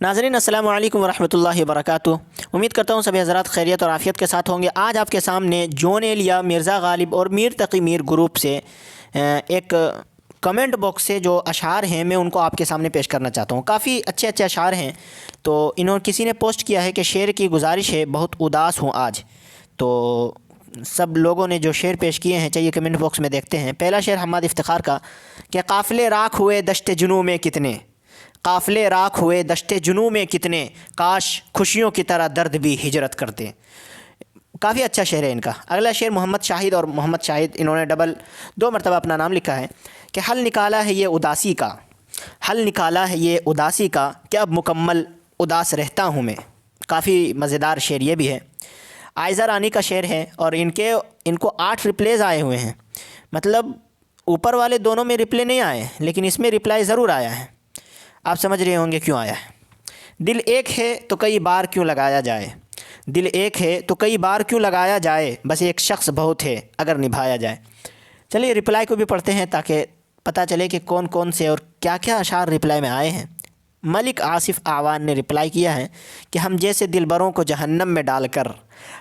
नाज़रीन अस्सलामु अलैकुम वरहमतुल्लाहि वबरकातुहू। उम्मीद करता हूँ सभी हज़रात खैरियत और आफ़ियत के साथ होंगे। आज आपके सामने जॉन एलिया, मिर्ज़ा गालिब और मीर तकी मीर ग्रुप से एक कमेंट बॉक्स से जो अशार हैं मैं उनको आपके सामने पेश करना चाहता हूँ। काफ़ी अच्छे अच्छे अशार हैं। तो किसी ने पोस्ट किया है कि शेर की गुजारिश है, बहुत उदास हूँ आज। तो सब लोगों ने जो शेर पेश किए हैं चाहिए कमेंट बॉक्स में देखते हैं। पहला शेर हम्माद इफ्तिखार का कि काफ़िले राख हुए दश्ते जुनू में कितने, काफ़िले राख हुए दश्ते जुनू में कितने, काश खुशियों की तरह दर्द भी हिजरत करते। काफ़ी अच्छा शेर है इनका। अगला शेर मोहम्मद शाहिद, और मोहम्मद शाहिद इन्होंने दो मरतबा अपना नाम लिखा है कि हल निकाला है ये उदासी का, हल निकाला है ये उदासी का, कि अब मुकम्मल उदास रहता हूँ मैं। काफ़ी मज़ेदार शेर ये भी है। आयज़ा रानी का शेर है और इनको 8 रिप्लेज़ आए हुए हैं। मतलब ऊपर वाले दोनों में रिप्ले नहीं आए, लेकिन इसमें रिप्लाई ज़रूर आया है। आप समझ रहे होंगे क्यों आया है। दिल एक है तो कई बार क्यों लगाया जाए, दिल एक है तो कई बार क्यों लगाया जाए, बस एक शख्स बहुत है अगर निभाया जाए। चलिए रिप्लाई को भी पढ़ते हैं ताकि पता चले कि कौन कौन से और क्या क्या अशार रिप्लाई में आए हैं। मलिक आसिफ आवान ने रिप्लाई किया है कि हम जैसे दिलबरों को जहन्नम में डालकर,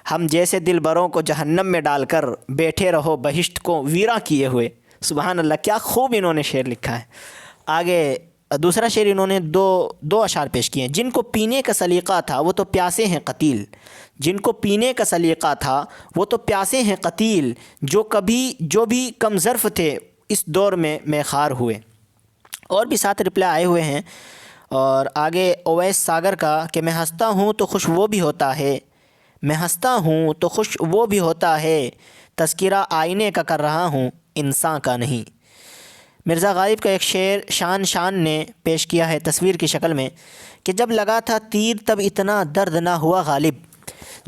हम जैसे दिलबरों को जहन्नम में डालकर बैठे रहो बहिश्त को वीरा किए हुए। सुबहान अल्लाह, क्या खूब इन्होंने शेर लिखा है। आगे दूसरा शेर इन्होंने दो अशार पेश किए हैं। जिनको पीने का सलीक़ा था वो तो प्यासे हैं कतील, जिनको पीने का सलीक़ा था वो तो प्यासे हैं कतील, जो भी कम ज़र्फ़ थे इस दौर में मेखार हुए। और भी 7 रिप्लाई आए हुए हैं। और आगे ओवैस सागर का कि मैं हंसता हूँ तो खुश वो भी होता है, मैं हंसता हूँ तो खुश वो भी होता है, तज़किरा आईने का कर रहा हूँ इंसान का नहीं। मिर्ज़ा गालिब का एक शेर शान ने पेश किया है तस्वीर की शक्ल में कि जब लगा था तीर तब इतना दर्द ना हुआ गालिब,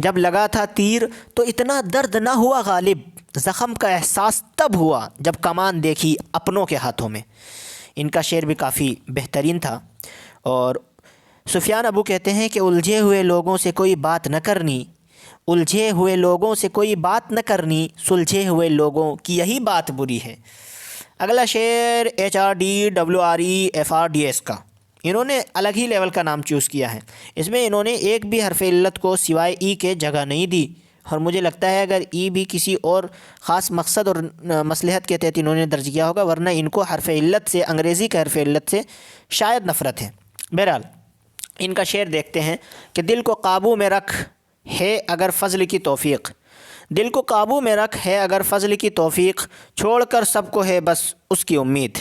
जब लगा था तीर तो इतना दर्द ना हुआ गालिब, ज़ख़म का एहसास तब हुआ जब कमान देखी अपनों के हाथों में। इनका शेर भी काफ़ी बेहतरीन था। और सुफियान अबू कहते हैं कि उलझे हुए लोगों से कोई बात न करनी, उलझे हुए लोगों से कोई बात न करनी, सुलझे हुए लोगों की यही बात बुरी है। अगला शेर HRDWREFRDS का, इन्होंने अलग ही लेवल का नाम चूज़ किया है। इसमें इन्होंने एक भी हरफ इल्लत को सिवाय ई के जगह नहीं दी, और मुझे लगता है अगर ई भी किसी और ख़ास मकसद और मसलहत के तहत इन्होंने दर्ज किया होगा, वरना इनको हरफ इल्लत से, अंग्रेज़ी के हरफ इल्लत से शायद नफ़रत है। बहरहाल इनका शेर देखते हैं कि दिल को काबू में रख है अगर फ़ज़ल की तौफ़ीक़, दिल को काबू में रख है अगर फ़ज़ल की तौफ़ीक़, छोड़कर सबको है बस उसकी उम्मीद।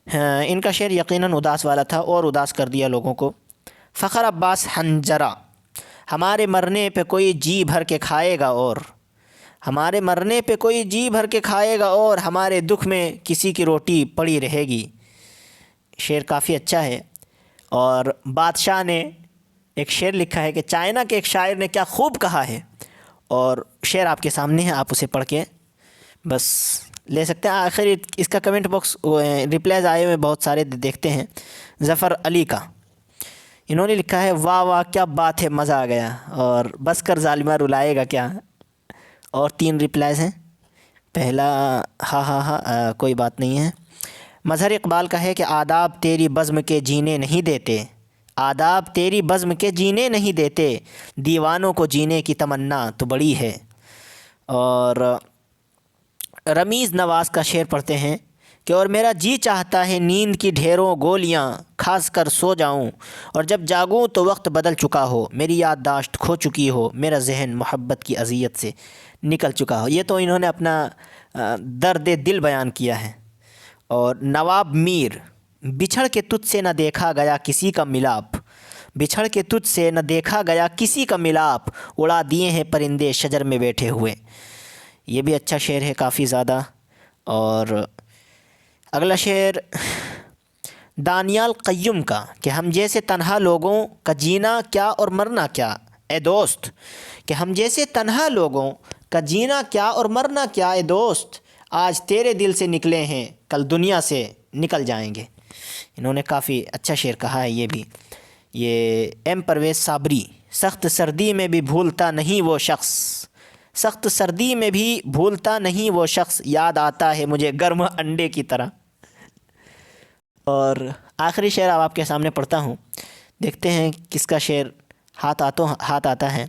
हाँ, इनका शेर यकीनन उदास वाला था और उदास कर दिया लोगों को। फ़ख़र अब्बास हंजरा, हमारे मरने पे कोई जी भर के खाएगा, और हमारे मरने पे कोई जी भर के खाएगा, और हमारे दुख में किसी की रोटी पड़ी रहेगी। शेर काफ़ी अच्छा है। और बादशाह ने एक शेर लिखा है कि चाइना के एक शायर ने क्या खूब कहा है, और शेर आपके सामने है, आप उसे पढ़ के बस ले सकते हैं। आखिर इसका कमेंट बॉक्स रिप्लाईज आए हुए बहुत सारे, देखते हैं। ज़फ़र अली का, इन्होंने लिखा है वाह वाह क्या बात है, मज़ा आ गया, और बस कर ज़ालिमा रुलाएगा क्या। और 3 रिप्लाईज हैं। पहला हा कोई बात नहीं है। मज़हर इकबाल का है कि आदाब तेरी बज़्म के जीने नहीं देते, आदाब तेरी बज़्म के जीने नहीं देते, दीवानों को जीने की तमन्ना तो बड़ी है। और रमीज़ नवाज़ का शेर पढ़ते हैं कि और मेरा जी चाहता है नींद की ढेरों गोलियां खास कर सो जाऊं, और जब जागूं तो वक्त बदल चुका हो, मेरी याददाश्त खो चुकी हो, मेरा जहन मोहब्बत की अज़ियत से निकल चुका हो। ये तो इन्होंने अपना दर्द दिल बयान किया है। और नवाब मीर, बिछड़ के तुझ से न देखा गया किसी का मिलाप, बिछड़ के तुझ से न देखा गया किसी का मिलाप, उड़ा दिए हैं परिंदे शजर में बैठे हुए। ये भी अच्छा शेर है काफ़ी ज़्यादा। और अगला शेर दानियाल क़य्युम का कि हम जैसे तन्हा लोगों का जीना क्या और मरना क्या ए दोस्त, कि हम जैसे तन्हा लोगों का जीना क्या और मरना क्या ए दोस्त, आज तेरे दिल से निकले हैं कल दुनिया से निकल जाएंगे। इन्होंने काफ़ी अच्छा शेर कहा है ये भी। ये एम परवेज़ साबरी, सख्त सर्दी में भी भूलता नहीं वो शख्स, सख्त सर्दी में भी भूलता नहीं वो शख्स, याद आता है मुझे गर्म अंडे की तरह। और आखिरी शेर अब आपके सामने पढ़ता हूँ देखते हैं किसका शेर हाथ आता है।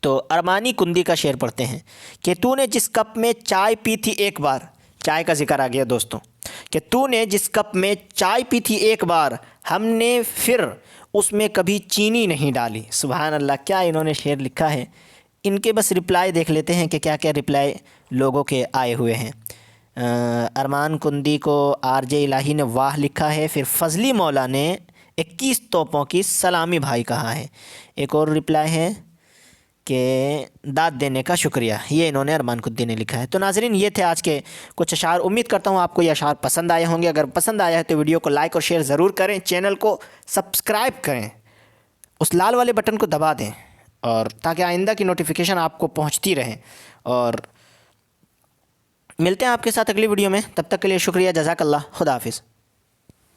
तो अरमानी कुंदी का शेर पढ़ते हैं कि तूने जिस कप में चाय पी थी एक बार, चाय का जिक्र आ गया दोस्तों, कि तूने जिस कप में चाय पी थी एक बार, हमने फिर उसमें कभी चीनी नहीं डाली। सुभान अल्लाह, क्या इन्होंने शेर लिखा है। इनके बस रिप्लाई देख लेते हैं कि क्या क्या रिप्लाई लोगों के आए हुए हैं। अरमान कुंदी को आरजे इलाही ने वाह लिखा है। फिर फजली मौला ने 21 तोपों की सलामी भाई कहा है। एक और रिप्लाई है कि दाद देने का शुक्रिया, ये इन्होंने अरमान कुंदी ने लिखा है। तो नाज़रीन, ये थे आज के कुछ अशार। उम्मीद करता हूँ आपको ये अशार पसंद आए होंगे। अगर पसंद आया है तो वीडियो को लाइक और शेयर ज़रूर करें, चैनल को सब्सक्राइब करें, उस लाल वाले बटन को दबा दें, और ताकि आइंदा की नोटिफिकेशन आपको पहुँचती रहे। और मिलते हैं आपके साथ अगली वीडियो में, तब तक के लिए शुक्रिया, जज़ाकल्लाह, खुदा हाफिज़।